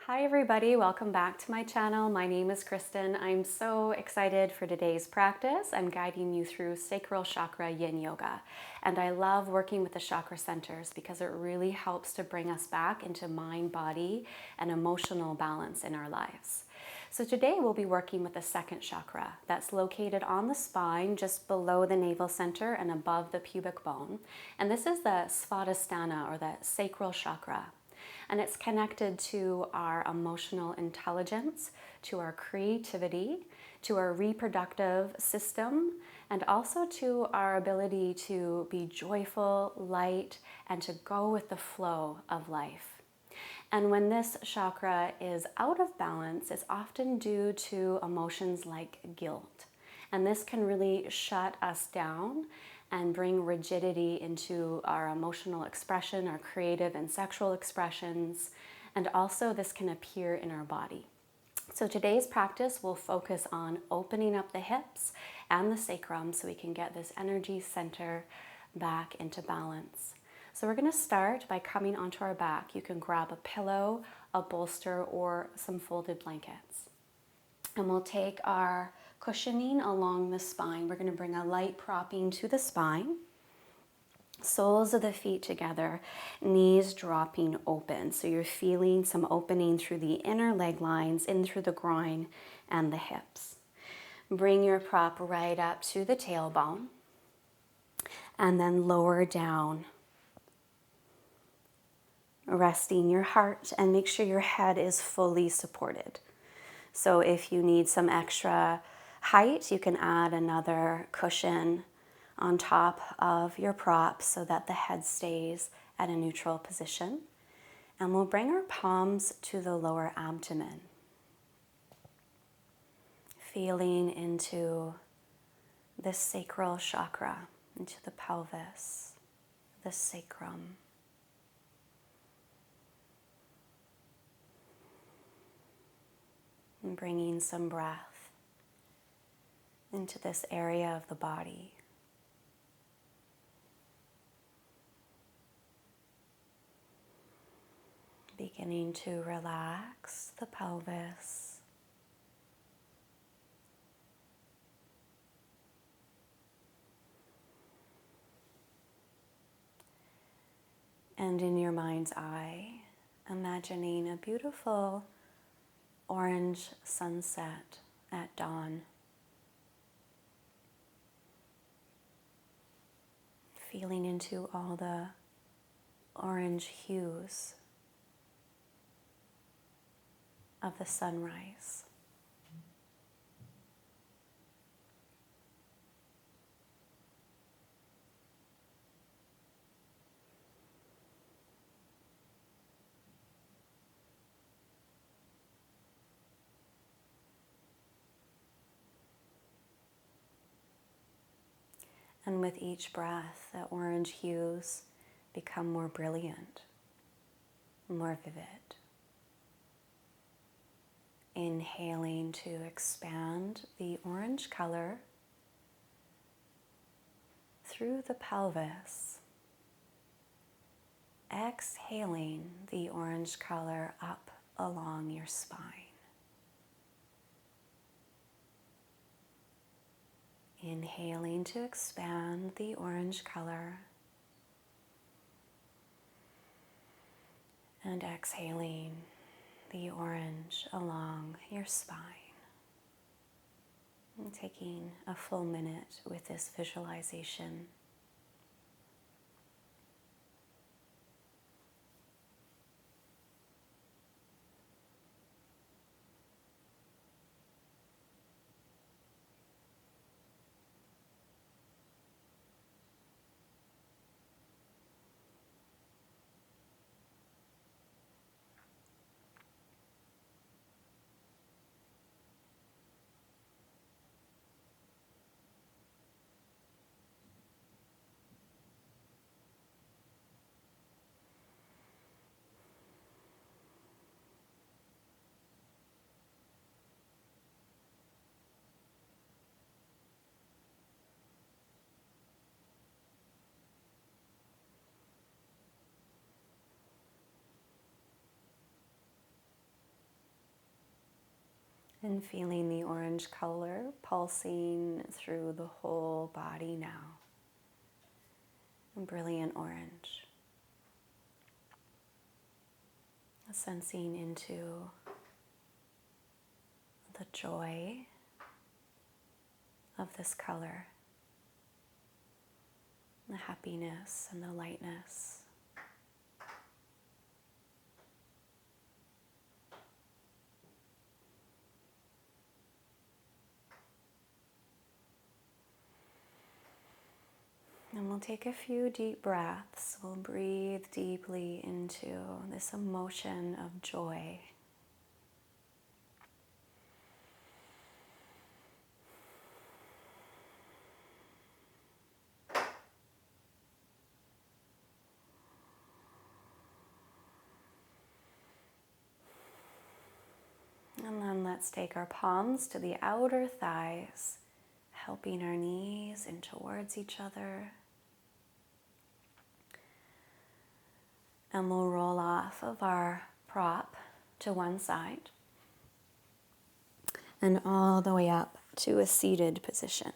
Hi everybody, welcome back to my channel. My name is Kristen. I'm so excited for today's practice. I'm guiding you through Sacral Chakra Yin Yoga. And I love working with the chakra centers because it really helps to bring us back into mind, body, and emotional balance in our lives. So today we'll be working with the second chakra that's located on the spine just below the navel center and above the pubic bone. And this is the svadhisthana, or the sacral chakra. And it's connected to our emotional intelligence, to our creativity, to our reproductive system, and also to our ability to be joyful, light, and to go with the flow of life. And when this chakra is out of balance, it's often due to emotions like guilt. And this can really shut us down and bring rigidity into our emotional expression, our creative and sexual expressions, and also this can appear in our body. So today's practice will focus on opening up the hips and the sacrum so we can get this energy center back into balance. So we're going to start by coming onto our back. You can grab a pillow, a bolster, or some folded blankets. And we'll take our cushioning along the spine. We're going to bring a light propping to the spine. Soles of the feet together, knees dropping open. So you're feeling some opening through the inner leg lines, in through the groin and the hips. Bring your prop right up to the tailbone and then lower down, resting your heart, and make sure your head is fully supported. So if you need some extra height, you can add another cushion on top of your prop so that the head stays at a neutral position. And we'll bring our palms to the lower abdomen, feeling into the sacral chakra, into the pelvis, the sacrum. And bringing some breath into this area of the body. Beginning to relax the pelvis. And in your mind's eye, imagining a beautiful orange sunset at dawn. Feeling into all the orange hues of the sunrise. And with each breath, the orange hues become more brilliant, more vivid. Inhaling to expand the orange color through the pelvis. Exhaling the orange color up along your spine. Inhaling to expand the orange color. And exhaling the orange along your spine. And taking a full minute with this visualization. And feeling the orange color pulsing through the whole body now. A brilliant orange. Sensing into the joy of this color, the happiness and the lightness. And we'll take a few deep breaths. We'll breathe deeply into this emotion of joy. And then let's take our palms to the outer thighs, helping our knees in towards each other. And we'll roll off of our prop to one side and all the way up to a seated position.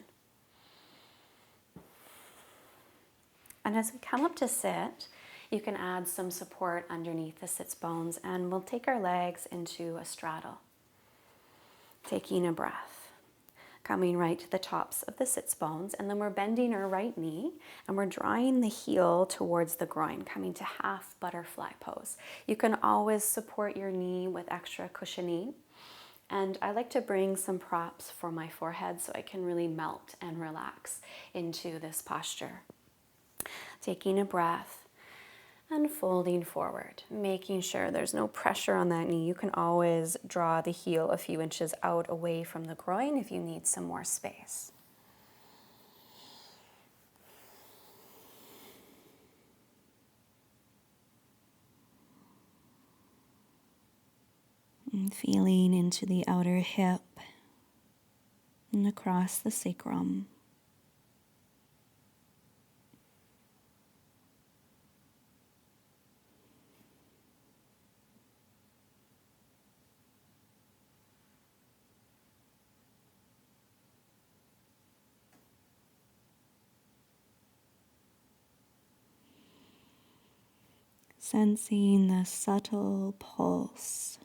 And as we come up to sit, you can add some support underneath the sits bones, and we'll take our legs into a straddle. Taking a breath, coming right to the tops of the sits bones, and then we're bending our right knee and we're drawing the heel towards the groin, coming to half butterfly pose. You can always support your knee with extra cushioning, and I like to bring some props for my forehead so I can really melt and relax into this posture. Taking a breath and folding forward, making sure there's no pressure on that knee. You can always draw the heel a few inches out away from the groin if you need some more space. And feeling into the outer hip and across the sacrum. Sensing the subtle pulse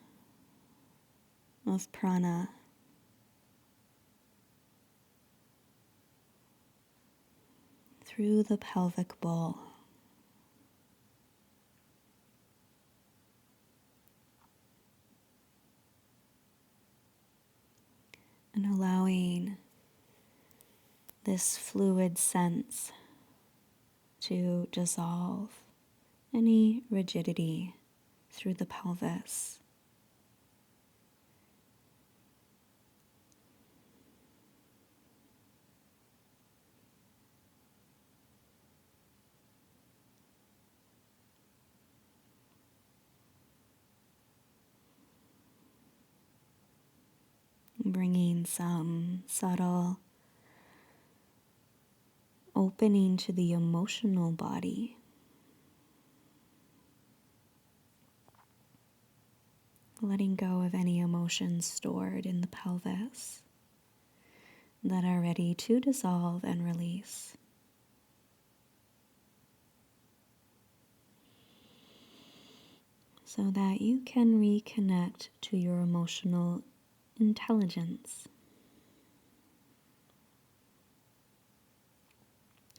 of prana through the pelvic bowl. And allowing this fluid sense to dissolve any rigidity through the pelvis. Bringing some subtle opening to the emotional body. Letting go of any emotions stored in the pelvis that are ready to dissolve and release. So that you can reconnect to your emotional intelligence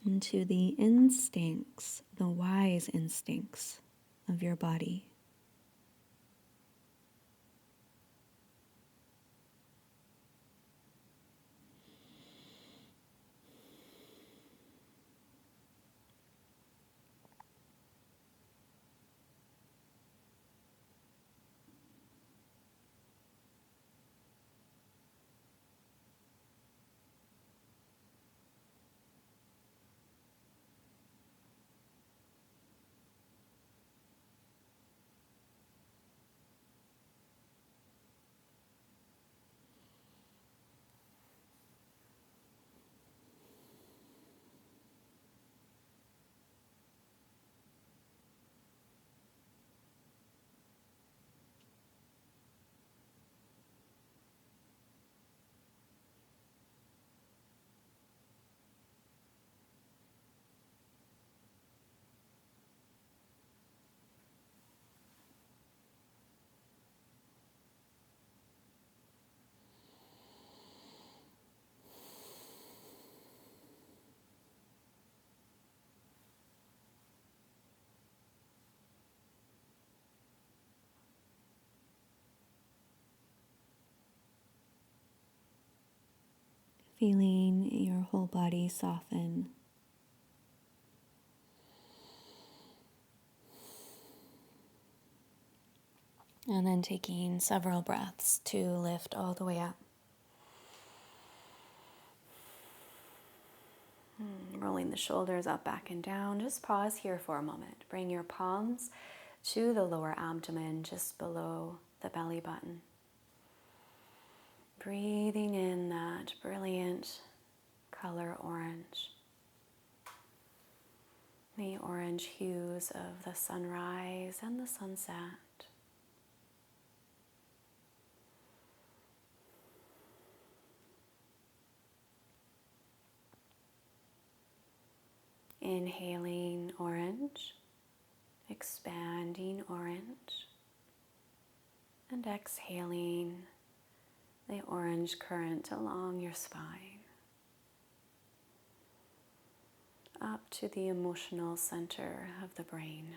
and to the instincts, the wise instincts of your body. feeling your whole body soften. And then taking several breaths to lift all the way up. Rolling the shoulders up, back, and down. Just pause here for a moment. Bring your palms to the lower abdomen, just below the belly button. Breathing in that brilliant color orange. The orange hues of the sunrise and the sunset. Inhaling orange, expanding orange, and exhaling the orange current along your spine, up to the emotional center of the brain.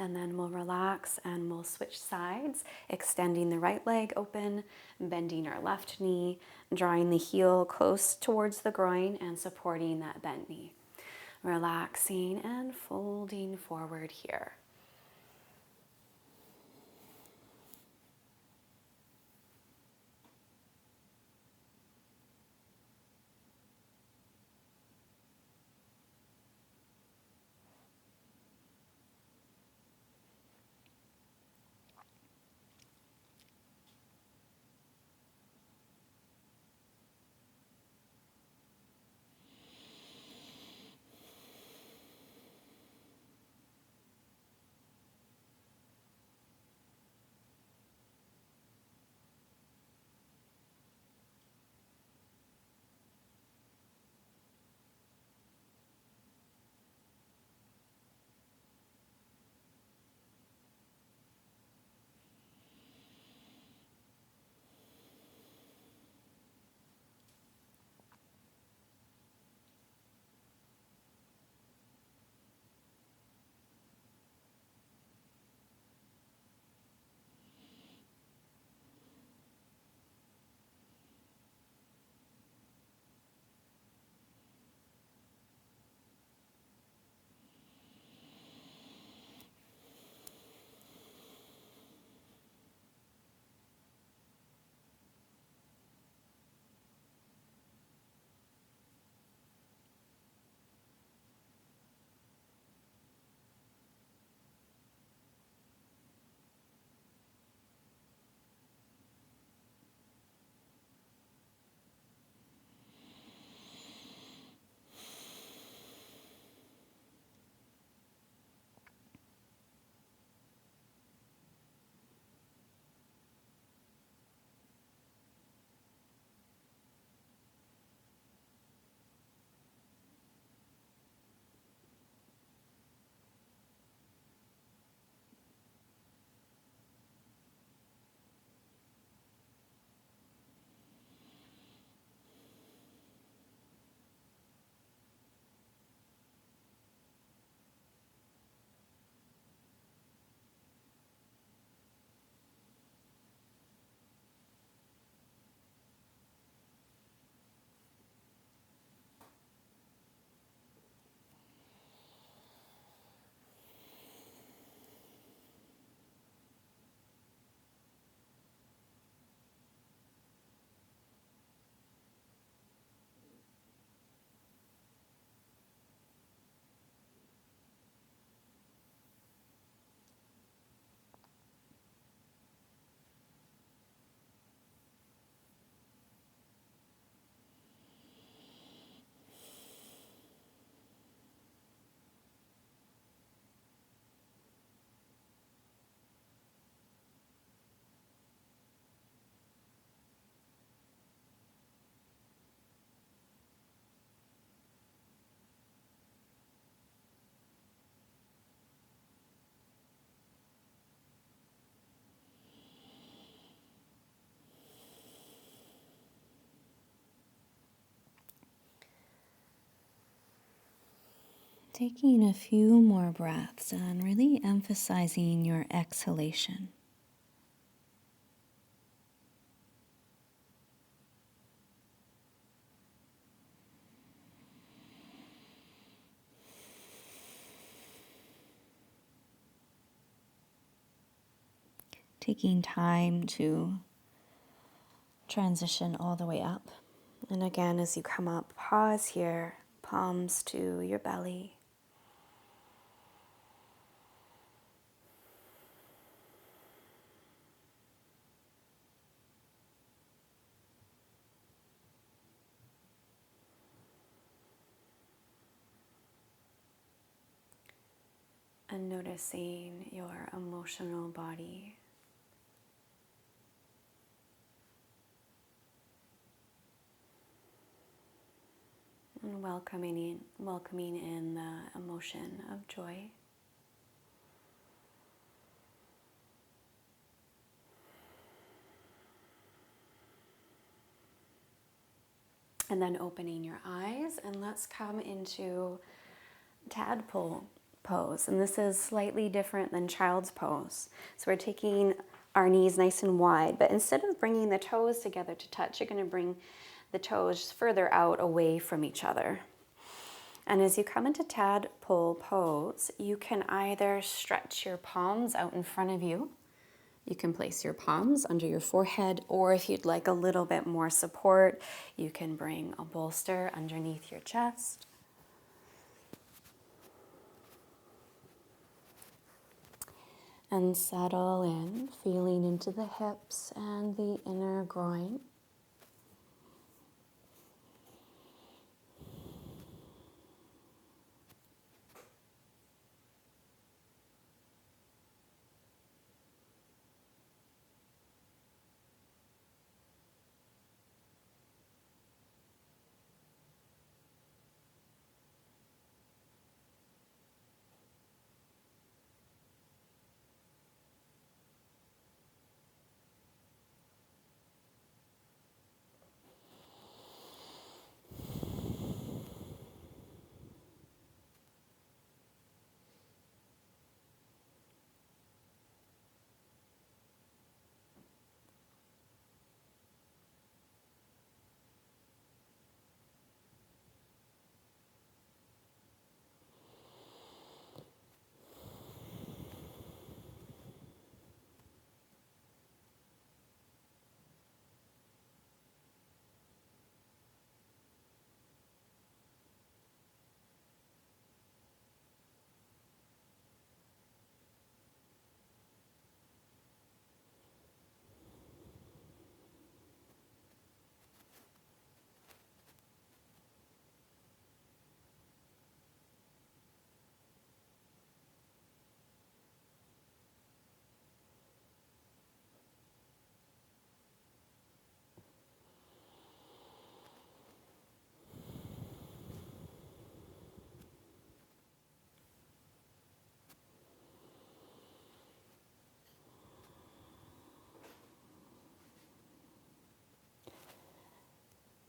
And then we'll relax and we'll switch sides, extending the right leg open, bending our left knee, drawing the heel close towards the groin and supporting that bent knee. Relaxing and folding forward here. Taking a few more breaths and really emphasizing your exhalation. taking time to transition all the way up. And again, as you come up, pause here, palms to your belly. And noticing your emotional body. And welcoming in the emotion of joy. And then opening your eyes, and let's come into Tadpole pose. And this is slightly different than child's pose. So we're taking our knees nice and wide, but instead of bringing the toes together to touch, you're going to bring the toes further out away from each other. And as you come into Tadpole pose, you can either stretch your palms out in front of you. You can place your palms under your forehead, or if you'd like a little bit more support, you can bring a bolster underneath your chest. And settle in, feeling into the hips and the inner groin.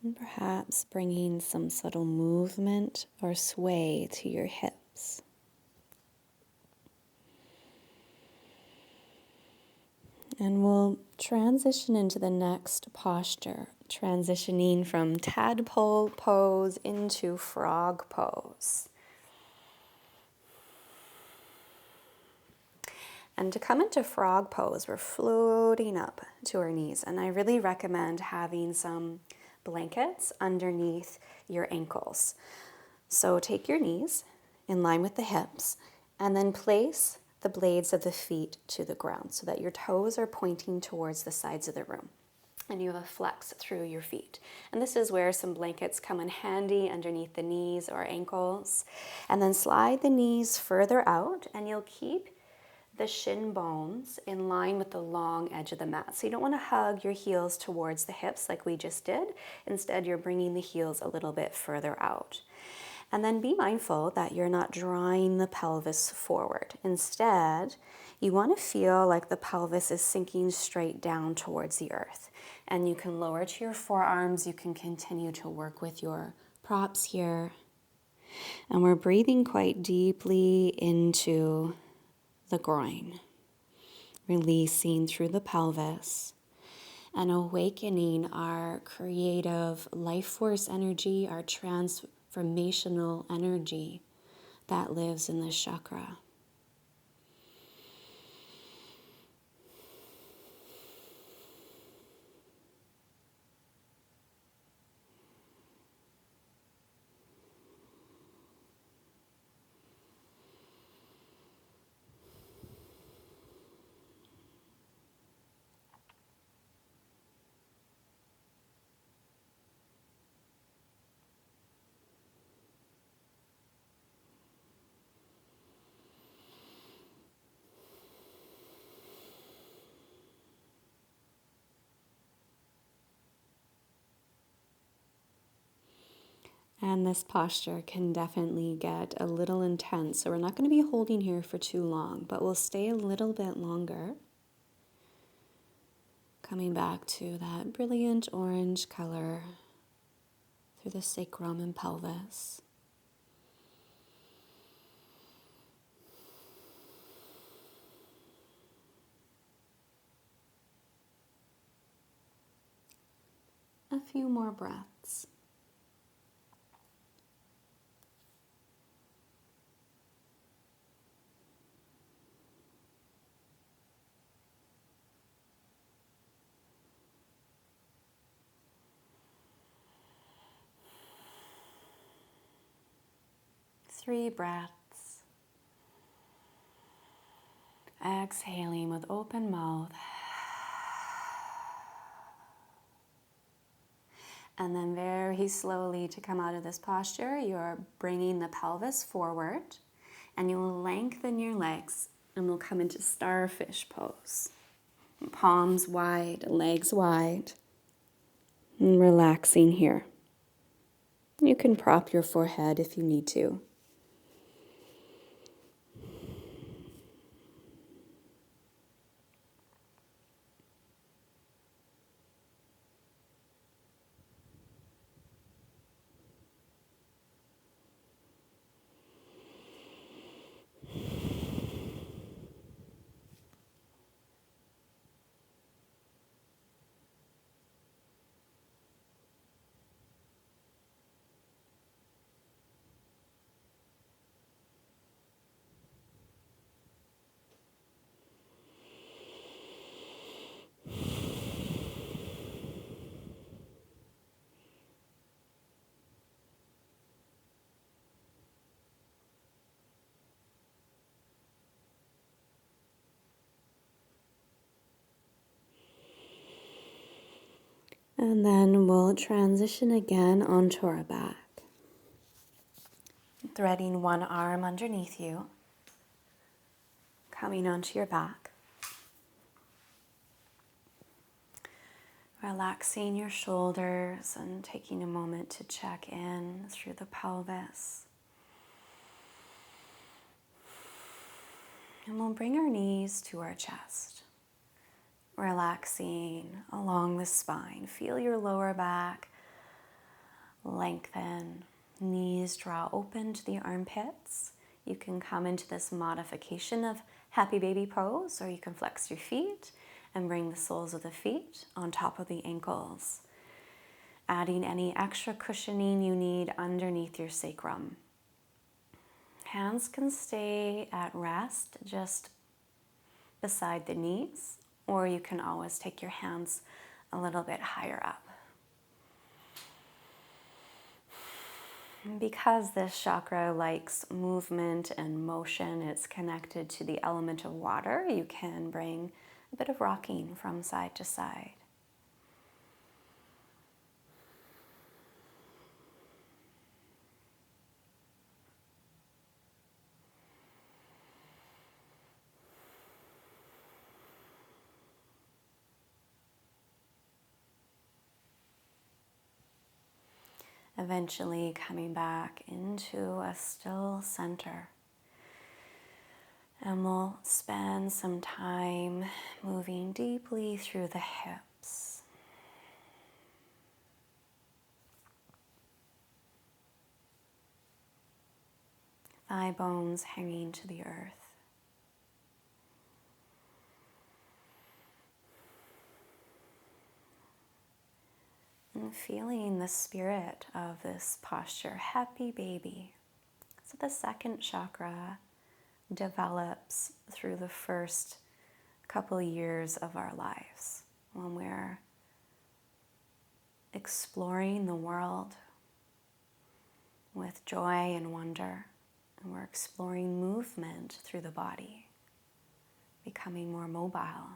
And perhaps bringing some subtle movement or sway to your hips. And we'll transition into the next posture, transitioning from tadpole pose into frog pose. And to come into frog pose, we're floating up to our knees. And I really recommend having some blankets underneath your ankles. So take your knees in line with the hips and then place the blades of the feet to the ground so that your toes are pointing towards the sides of the room. And you have a flex through your feet. And this is where some blankets come in handy underneath the knees or ankles. And then slide the knees further out, and you'll keep the shin bones in line with the long edge of the mat. So you don't want to hug your heels towards the hips like we just did. Instead, you're bringing the heels a little bit further out. And then be mindful that you're not drawing the pelvis forward. Instead, you want to feel like the pelvis is sinking straight down towards the earth. And you can lower to your forearms. You can continue to work with your props here. And we're breathing quite deeply into the groin, releasing through the pelvis and awakening our creative life force energy, our transformational energy that lives in this chakra. And this posture can definitely get a little intense. So we're not going to be holding here for too long, but we'll stay a little bit longer. Coming back to that brilliant orange color through the sacrum and pelvis. A few more breaths. Three breaths. Exhaling with open mouth. And then very slowly to come out of this posture, you're bringing the pelvis forward and you'll lengthen your legs and we'll come into starfish pose. Palms wide, legs wide, and relaxing here. You can prop your forehead if you need to. And then we'll transition again onto our back. Threading one arm underneath you, coming onto your back. Relaxing your shoulders and taking a moment to check in through the pelvis. And we'll bring our knees to our chest. Relaxing along the spine. Feel your lower back lengthen. Knees draw open to the armpits. You can come into this modification of happy baby pose, or you can flex your feet and bring the soles of the feet on top of the ankles. Adding any extra cushioning you need underneath your sacrum. Hands can stay at rest just beside the knees, or you can always take your hands a little bit higher up. Because this chakra likes movement and motion, it's connected to the element of water, you can bring a bit of rocking from side to side. Eventually coming back into a still center. And we'll spend some time moving deeply through the hips. Thigh bones hanging to the earth. And feeling the spirit of this posture, happy baby. So the second chakra develops through the first couple years of our lives when we're exploring the world with joy and wonder, and we're exploring movement through the body, becoming more mobile.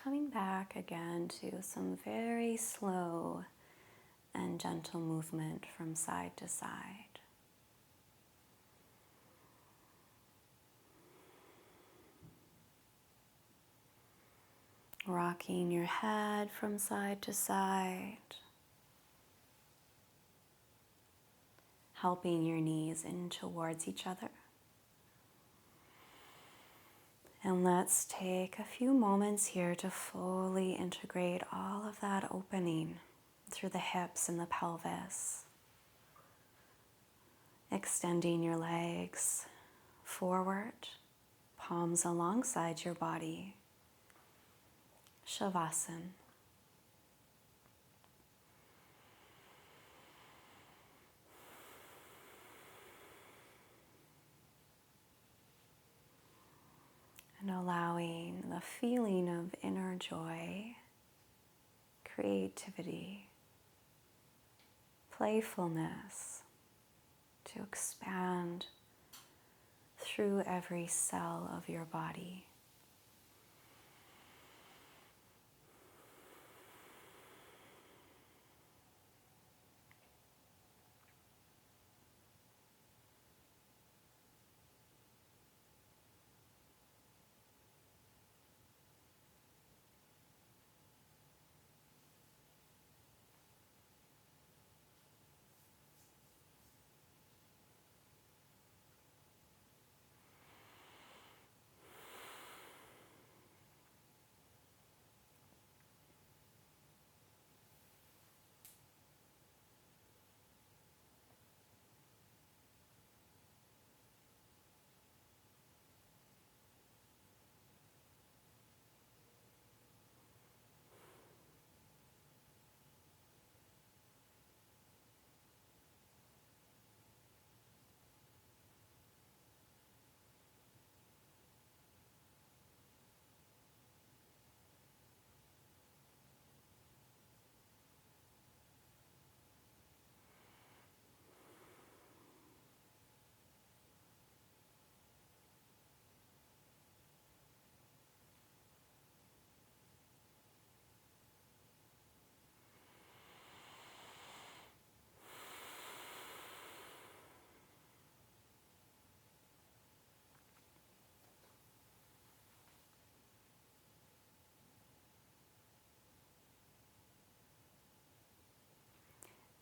coming back again to some very slow and gentle movement from side to side. Rocking your head from side to side. Helping your knees in towards each other. And let's take a few moments here to fully integrate all of that opening through the hips and the pelvis. Extending your legs forward, palms alongside your body. Savasana. And allowing the feeling of inner joy, creativity, playfulness to expand through every cell of your body.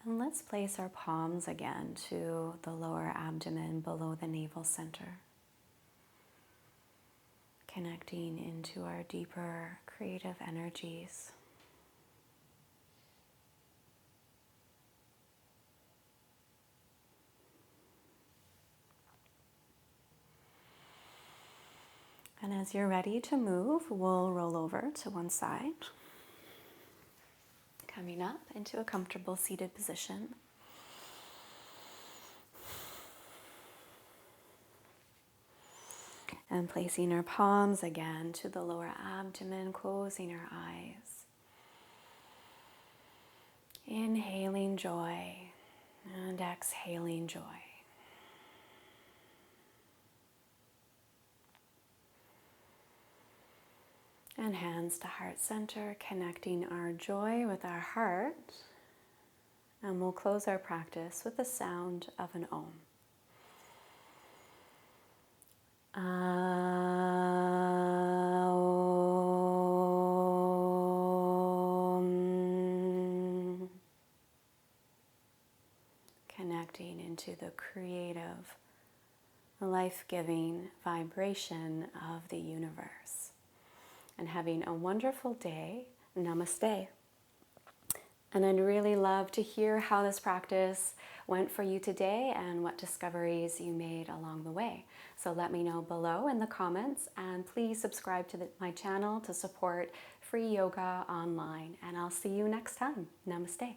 And let's place our palms again to the lower abdomen below the navel center. Connecting into our deeper creative energies. And as you're ready to move, we'll roll over to one side. Coming up into a comfortable seated position. And placing our palms again to the lower abdomen, closing our eyes. Inhaling joy and exhaling joy. And hands to heart center, connecting our joy with our heart. And we'll close our practice with the sound of an Om. Om. Connecting into the creative, life-giving vibration of the universe. And having a wonderful day. Namaste. And I'd really love to hear how this practice went for you today and what discoveries you made along the way. So let me know below in the comments, and please subscribe to my channel to support free yoga online. And I'll see you next time. Namaste.